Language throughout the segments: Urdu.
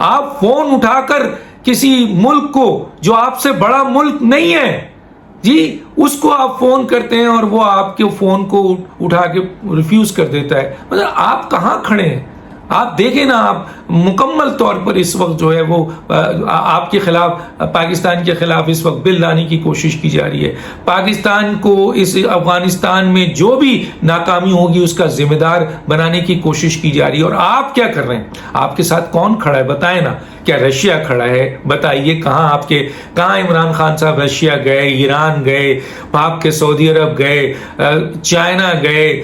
آپ فون اٹھا کر کسی ملک کو جو آپ سے بڑا ملک نہیں ہے جی اس کو آپ فون کرتے ہیں اور وہ آپ کے فون کو اٹھا کے ریفیوز کر دیتا ہے. مطلب آپ کہاں کھڑے ہیں؟ آپ دیکھیں نا، آپ مکمل طور پر اس وقت جو ہے وہ آپ کے خلاف، پاکستان کے خلاف اس وقت بل لانے کی کوشش کی جا رہی ہے. پاکستان کو اس افغانستان میں جو بھی ناکامی ہوگی اس کا ذمہ دار بنانے کی کوشش کی جا رہی ہے. اور آپ کیا کر رہے ہیں؟ آپ کے ساتھ کون کھڑا ہے بتائیں نا. کیا رشیا کھڑا ہے؟ بتائیے کہاں عمران خان صاحب رشیا گئے، ایران گئے، پاک کے سعودی عرب گئے، چائنا گئے،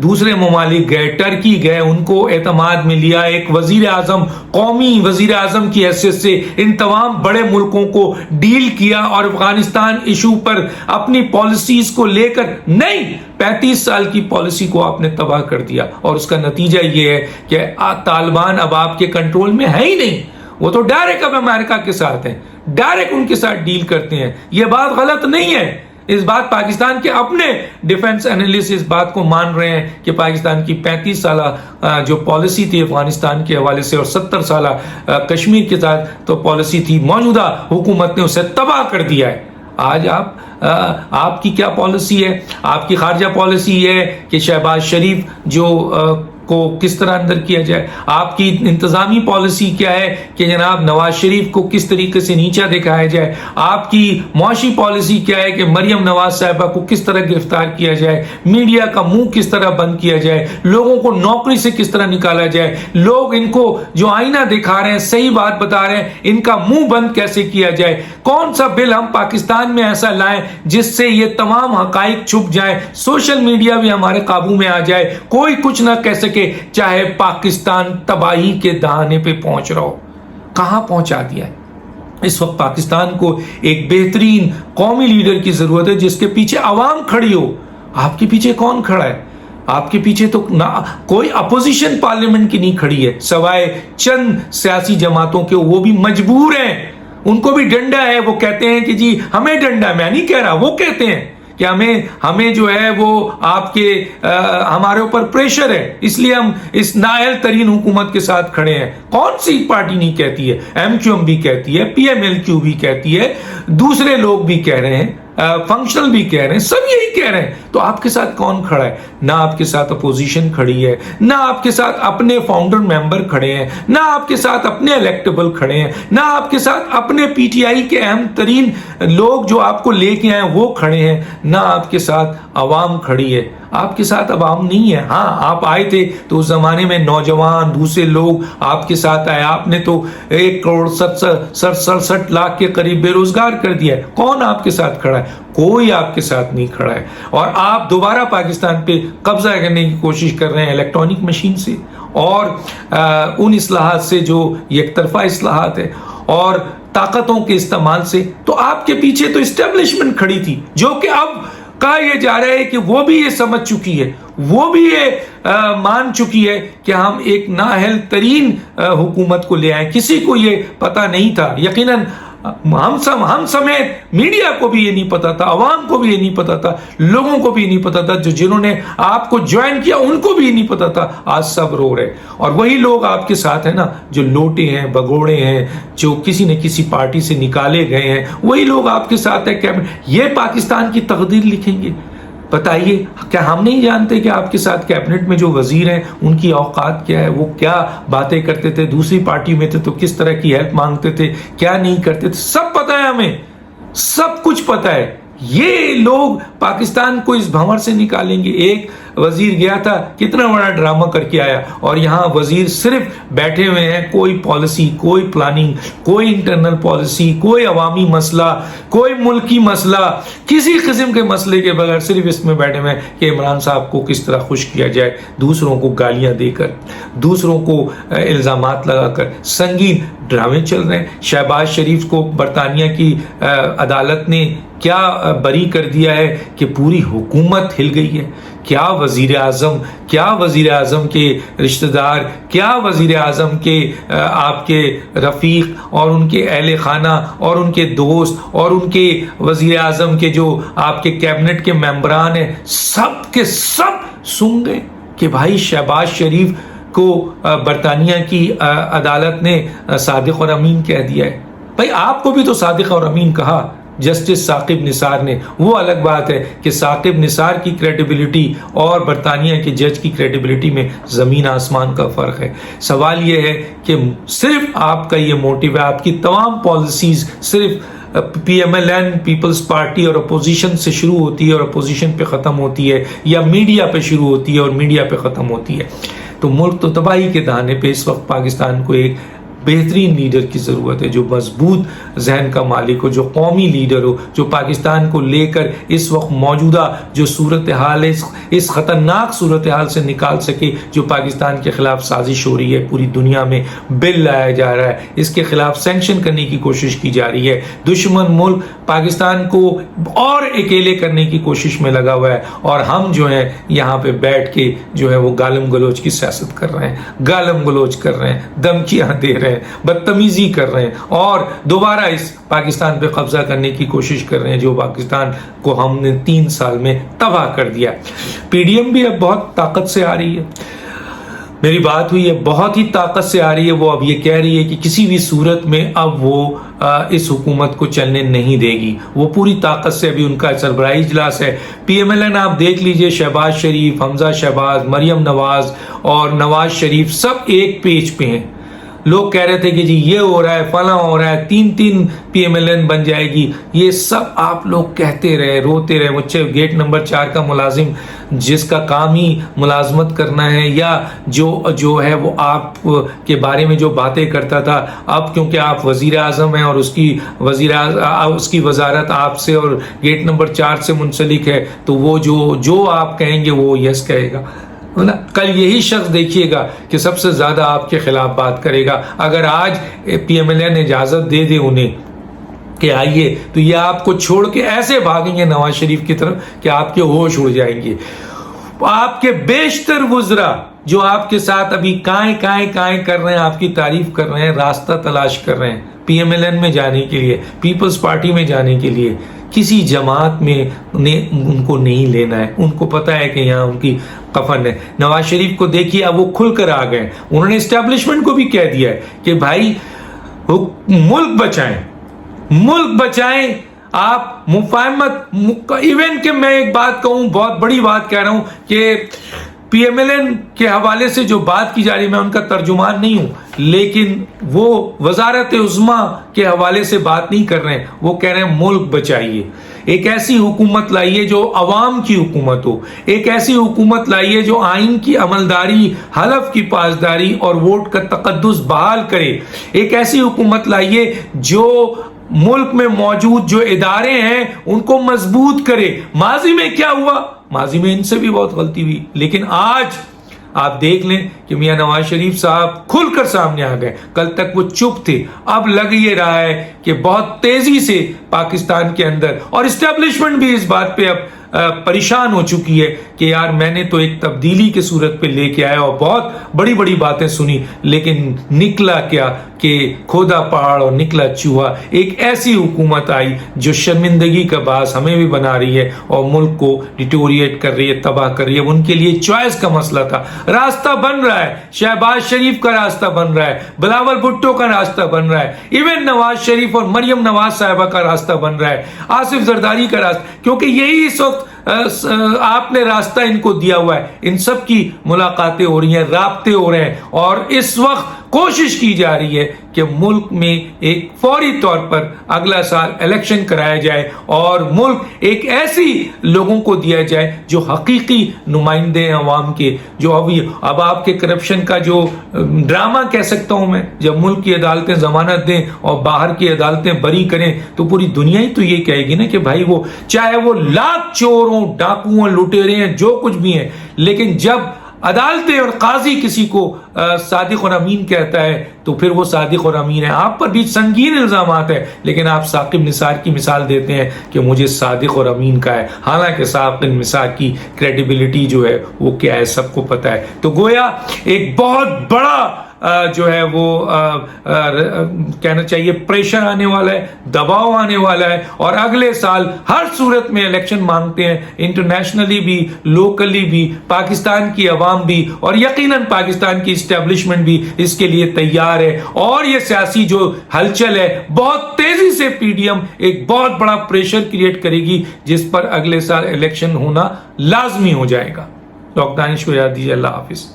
دوسرے ممالک گئے، ٹرکی گئے، ان کو اعتماد میں لیا، ایک وزیر اعظم، قومی وزیر اعظم کی حیثیت سے ان تمام بڑے ملکوں کو ڈیل کیا اور افغانستان ایشو پر اپنی پالیسیز کو لے کر نہیں، 35 سال کی پالیسی کو آپ نے تباہ کر دیا. اور اس کا نتیجہ یہ ہے کہ طالبان اب آپ کے کنٹرول میں ہے ہی نہیں. وہ تو ڈائریکٹ اب امریکہ کے ساتھ ہیں، ڈائریکٹ ان کے ساتھ ڈیل کرتے ہیں. یہ بات غلط نہیں ہے. اس بات پاکستان کے اپنے ڈیفنس انالیسٹ اس بات کو مان رہے ہیں کہ پاکستان کی 35 سالہ جو پالیسی تھی افغانستان کے حوالے سے اور 70 سالہ کشمیر کے ساتھ تو پالیسی تھی، موجودہ حکومت نے اسے تباہ کر دیا ہے. آج آپ کی کیا پالیسی ہے؟ آپ کی خارجہ پالیسی یہ ہے کہ شہباز شریف کو کس طرح اندر کیا جائے. آپ کی انتظامی پالیسی کیا ہے کہ جناب نواز شریف کو کس طریقے سے نیچا دکھایا جائے. آپ کی معاشی پالیسی کیا ہے کہ مریم نواز صاحبہ کو کس طرح گرفتار کیا جائے، میڈیا کا منہ کس طرح بند کیا جائے، لوگوں کو نوکری سے کس طرح نکالا جائے. لوگ ان کو جو آئینہ دکھا رہے ہیں، صحیح بات بتا رہے ہیں، ان کا منہ بند کیسے کیا جائے. کون سا بل ہم پاکستان میں ایسا لائیں جس سے یہ تمام حقائق چھپ جائیں، سوشل میڈیا بھی ہمارے قابو میں آ جائے، کوئی کچھ نہ کہہ سکے، چاہے پاکستان تباہی کے دہانے پہ پہنچ رہا ہو. کہاں پہنچا دیا ہے؟ اس وقت پاکستان کو ایک بہترین قومی لیڈر کی ضرورت ہے جس کے پیچھے عوام کھڑی ہو. آپ کے پیچھے کون کھڑا ہے؟ آپ کے پیچھے تو کوئی اپوزیشن پارلیمنٹ کی نہیں کھڑی ہے سوائے چند سیاسی جماعتوں کے. وہ بھی مجبور ہیں، ان کو بھی ڈنڈا ہے. وہ کہتے ہیں کہ جی ہمیں ڈنڈا، میں نہیں کہہ رہا، وہ کہتے ہیں کہ ہمیں جو ہے وہ آپ کے ہمارے اوپر پریشر ہے، اس لیے ہم اس نااہل ترین حکومت کے ساتھ کھڑے ہیں. کون سی پارٹی نہیں کہتی ہے؟ ایم کیو ایم بھی کہتی ہے، پی ایم ایل کیو بھی کہتی ہے، دوسرے لوگ بھی کہہ رہے ہیں، فنکشنل بھی کہہ رہے ہیں، سب یہی کہہ رہے ہیں. تو آپ کے ساتھ کون کھڑا ہے؟ نہ آپ کے ساتھ اپوزیشن کھڑی ہے، نہ آپ کے ساتھ اپنے فاؤنڈر ممبر کھڑے ہیں، نہ آپ کے ساتھ اپنے الیکٹیبل کھڑے ہیں، نہ آپ کے ساتھ اپنے پی ٹی آئی کے اہم ترین لوگ جو آپ کو لے کے آئے وہ کھڑے ہیں، نہ آپ کے ساتھ عوام کھڑی ہے. آپ کے ساتھ عوام نہیں ہے. ہاں آپ آئے تھے تو اس زمانے میں نوجوان دوسرے لوگ آپ کے ساتھ آئے، آپ نے تو 1,67,67,00,000 کے قریب بے روزگار کر دیا ہے. کون آپ کے ساتھ کھڑا ہے؟ کوئی آپ کے ساتھ نہیں کھڑا ہے. اور آپ دوبارہ پاکستان پہ قبضہ کرنے کی کوشش کر رہے ہیں الیکٹرانک مشین سے اور ان اصلاحات سے جو یک طرفہ اصلاحات ہے اور طاقتوں کے استعمال سے. تو آپ کے پیچھے تو اسٹیبلشمنٹ کھڑی تھی جو کہ اب کہا یہ جا رہا ہے کہ وہ بھی یہ سمجھ چکی ہے، وہ بھی یہ مان چکی ہے کہ ہم ایک نااہل ترین حکومت کو لے آئیں. کسی کو یہ پتا نہیں تھا، یقیناً ہم سمیت میڈیا کو بھی یہ نہیں پتا تھا، عوام کو بھی یہ نہیں پتا تھا، لوگوں کو بھی یہ نہیں پتا تھا، جنہوں نے آپ کو جوائن کیا ان کو بھی یہ نہیں پتا تھا. آج سب رو رہے. اور وہی لوگ آپ کے ساتھ ہیں نا جو لوٹے ہیں، بگوڑے ہیں، جو کسی نہ کسی پارٹی سے نکالے گئے ہیں، وہی لوگ آپ کے ساتھ ہیں. یہ پاکستان کی تقدیر لکھیں گے. بتائیے کیا ہم نہیں جانتے کہ آپ کے ساتھ کیبنٹ میں جو وزیر ہیں ان کی اوقات کیا ہے، وہ کیا باتیں کرتے تھے، دوسری پارٹی میں تھے تو کس طرح کی ہیلپ مانگتے تھے، کیا نہیں کرتے تھے، سب پتہ ہے ہمیں، سب کچھ پتہ ہے. یہ لوگ پاکستان کو اس بھنور سے نکالیں گے. ایک وزیر گیا تھا، کتنا بڑا ڈرامہ کر کے آیا، اور یہاں وزیر صرف بیٹھے ہوئے ہیں، کوئی پالیسی، کوئی پلاننگ، کوئی انٹرنل پالیسی، کوئی عوامی مسئلہ، کوئی ملکی مسئلہ، کسی قسم کے مسئلے کے بغیر صرف اس میں بیٹھے ہوئے ہیں کہ عمران صاحب کو کس طرح خوش کیا جائے، دوسروں کو گالیاں دے کر، دوسروں کو الزامات لگا کر. سنگین ڈرامے چل رہے ہیں. شہباز شریف کو برطانیہ کی عدالت نے کیا بری کر دیا ہے کہ پوری حکومت ہل گئی ہے. کیا وزیر اعظم کے رشتہ دار، کیا وزیر اعظم کے آپ کے رفیق اور ان کے اہل خانہ اور ان کے دوست اور ان کے وزیر اعظم کے جو آپ کے کیبنٹ کے ممبران ہیں، سب کے سب سن گئے کہ بھائی شہباز شریف کو برطانیہ کی عدالت نے صادق اور امین کہہ دیا ہے. بھائی آپ کو بھی تو صادق اور امین کہا جسٹس ثاقب نثار نے. وہ الگ بات ہے کہ ثاقب نثار کی کریڈیبلٹی اور برطانیہ کے جج کی کریڈیبلٹی میں زمین آسمان کا فرق ہے. سوال یہ ہے کہ صرف آپ کا یہ موٹیو ہے, آپ کی تمام پالیسیز صرف P M L N Peoples Party اور اپوزیشن سے شروع ہوتی ہے اور اپوزیشن پہ ختم ہوتی ہے, یا میڈیا پہ شروع ہوتی ہے اور میڈیا پہ ختم ہوتی ہے. تو ملک تو تباہی کے دہانے پہ اس وقت پاکستان کو ایک بہترین لیڈر کی ضرورت ہے, جو مضبوط ذہن کا مالک ہو, جو قومی لیڈر ہو, جو پاکستان کو لے کر اس وقت موجودہ جو صورتحال ہے اس خطرناک صورتحال سے نکال سکے. جو پاکستان کے خلاف سازش ہو رہی ہے, پوری دنیا میں بل لایا جا رہا ہے, اس کے خلاف سینکشن کرنے کی کوشش کی جا رہی ہے. دشمن ملک پاکستان کو اور اکیلے کرنے کی کوشش میں لگا ہوا ہے, اور ہم جو ہیں یہاں پہ بیٹھ کے جو ہے وہ گالم گلوچ کی سیاست کر رہے ہیں, گالم گلوچ کر رہے ہیں, دھمکیاں دے رہے ہیں, بدتمیزی کر رہے ہیں, اور دوبارہ اس پاکستان پہ قبضہ کرنے کی کوشش کر رہے ہیں جو پاکستان کو ہم نے 3 سال میں تباہ کر دیا. پی ڈی ایم بھی اب بہت طاقت سے آ رہی ہے, میری بات ہوئی ہے, بہت ہی طاقت سے آ رہی ہے. وہ اب یہ کہہ رہی ہے کہ کسی بھی صورت میں اب وہ اس حکومت کو چلنے نہیں دے گی. وہ پوری طاقت سے, ابھی ان کا سربراہی اجلاس ہے, پی ایم ایل این آپ دیکھ لیجئے, شہباز شریف, حمزہ شہباز, مریم نواز اور نواز شریف سب ایک پیج پہ ہیں. لوگ کہہ رہے تھے کہ جی یہ ہو رہا ہے, فلاں ہو رہا ہے, 3 پی ایم ایل این بن جائے گی. یہ سب آپ لوگ کہتے رہے, روتے رہے. مجھ سے گیٹ نمبر 4 کا ملازم جس کا کام ہی ملازمت کرنا ہے, یا جو ہے وہ آپ کے بارے میں جو باتیں کرتا تھا, اب کیونکہ آپ وزیر اعظم ہیں اور اس کی وزارت آپ سے اور گیٹ نمبر 4 سے منسلک ہے, تو وہ جو آپ کہیں گے وہ یس کہے گا. کل یہی شخص دیکھیے گا کہ سب سے زیادہ آپ کے خلاف بات کرے گا. اگر آج پی ایم ایل این اجازت دے دے انہیں کہ آئیے, تو یہ آپ کو چھوڑ کے ایسے بھاگیں گے نواز شریف کی طرف کہ آپ کے ہوش اڑ جائیں گے. آپ کے بیشتر وزراء جو آپ کے ساتھ ابھی کائیں کر رہے ہیں, آپ کی تعریف کر رہے ہیں, راستہ تلاش کر رہے ہیں پی ایم ایل این میں جانے کے لیے, پیپلز پارٹی میں جانے کے لیے. کسی جماعت میں ان کو نہیں لینا ہے, ان کو پتا ہے کہ یہاں ان کی کفن ہے. نواز شریف کو دیکھیے, اب وہ کھل کر آ گئے. انہوں نے اسٹیبلشمنٹ کو بھی کہہ دیا ہے کہ بھائی ملک بچائیں, آپ مفاہمت. ایون کہ میں ایک بات کہوں, بہت بڑی بات کہہ رہا ہوں کہ پی ایم ایل این کے حوالے سے جو بات کی جا رہی ہے, میں ان کا ترجمان نہیں ہوں, لیکن وہ وزارت عظمیٰ کے حوالے سے بات نہیں کر رہے ہیں. وہ کہہ رہے ہیں ملک بچائیے, ایک ایسی حکومت لائیے جو عوام کی حکومت ہو, ایک ایسی حکومت لائیے جو آئین کی عملداری, حلف کی پاسداری اور ووٹ کا تقدس بحال کرے, ایک ایسی حکومت لائیے جو ملک میں موجود جو ادارے ہیں ان کو مضبوط کرے. ماضی میں کیا ہوا, ماضی میں ان سے بھی بہت غلطی ہوئی, لیکن آج آپ دیکھ لیں کہ میاں نواز شریف صاحب کھل کر سامنے آ گئے. کل تک وہ چپ تھے, اب لگ یہ رہا ہے کہ بہت تیزی سے پاکستان کے اندر, اور اسٹیبلشمنٹ بھی اس بات پہ اب پریشان ہو چکی ہے کہ یار میں نے تو ایک تبدیلی کے صورت پہ لے کے آیا اور بہت بڑی باتیں سنی, لیکن نکلا کیا کہ کھودا پہاڑ اور نکلا چوہا. ایک ایسی حکومت آئی جو شرمندگی کا باعث ہمیں بھی بنا رہی ہے اور ملک کو ڈیٹوریٹ کر رہی ہے, تباہ کر رہی ہے. ان کے لیے چوائس کا مسئلہ تھا, راستہ بن رہا ہے, شہباز شریف کا راستہ بن رہا ہے, بلاول بھٹو کا راستہ بن رہا ہے, ایون نواز شریف اور مریم نواز صاحبہ کا راستہ بن رہا ہے, آصف زرداری کا راستہ, کیونکہ یہی اس وقت آپ نے راستہ ان کو دیا ہوا ہے. ان سب کی ملاقاتیں ہو رہی ہیں, رابطے ہو رہے ہیں, اور اس وقت کوشش کی جا رہی ہے کہ ملک میں ایک فوری طور پر اگلا سال الیکشن کرایا جائے اور ملک ایک ایسی لوگوں کو دیا جائے جو حقیقی نمائندے ہیں عوام کے. جو اب آپ کے کرپشن کا جو ڈرامہ کہہ سکتا ہوں میں, جب ملک کی عدالتیں ضمانت دیں اور باہر کی عدالتیں بری کریں تو پوری دنیا ہی تو یہ کہے گی نا کہ بھائی وہ چاہے وہ لاکھ چور ہوں, ڈاکو ہوں, لٹیرے ہیں, جو کچھ بھی ہیں, لیکن جب عدالتیں اور قاضی کسی کو صادق اور امین کہتا ہے تو پھر وہ صادق اور امین ہے. آپ پر بھی سنگین الزامات ہیں, لیکن آپ ثاقب نثار کی مثال دیتے ہیں کہ مجھے صادق اور امین کا ہے, حالانکہ ثاقب نثار کی کریڈیبلٹی جو ہے وہ کیا ہے سب کو پتا ہے. تو گویا ایک بہت بڑا جو ہے وہ کہنا چاہیے پریشر آنے والا ہے، دباؤ آنے والا ہے، اور اگلے سال ہر صورت میں الیکشن مانگتے ہیں، انٹرنیشنلی بھی، لوکلی بھی، پاکستان کی عوام بھی، اور یقیناً پاکستان کی اسٹیبلشمنٹ بھی اس کے لیے تیار ہے، اور یہ سیاسی جو ہلچل ہے بہت تیزی سے پی ڈی ایم ایک بہت بڑا پریشر کریٹ کرے گی، جس پر اگلے سال الیکشن ہونا لازمی ہو جائے گا۔ ڈاکٹر دانش کو یاد دیجیے۔ اللہ حافظ۔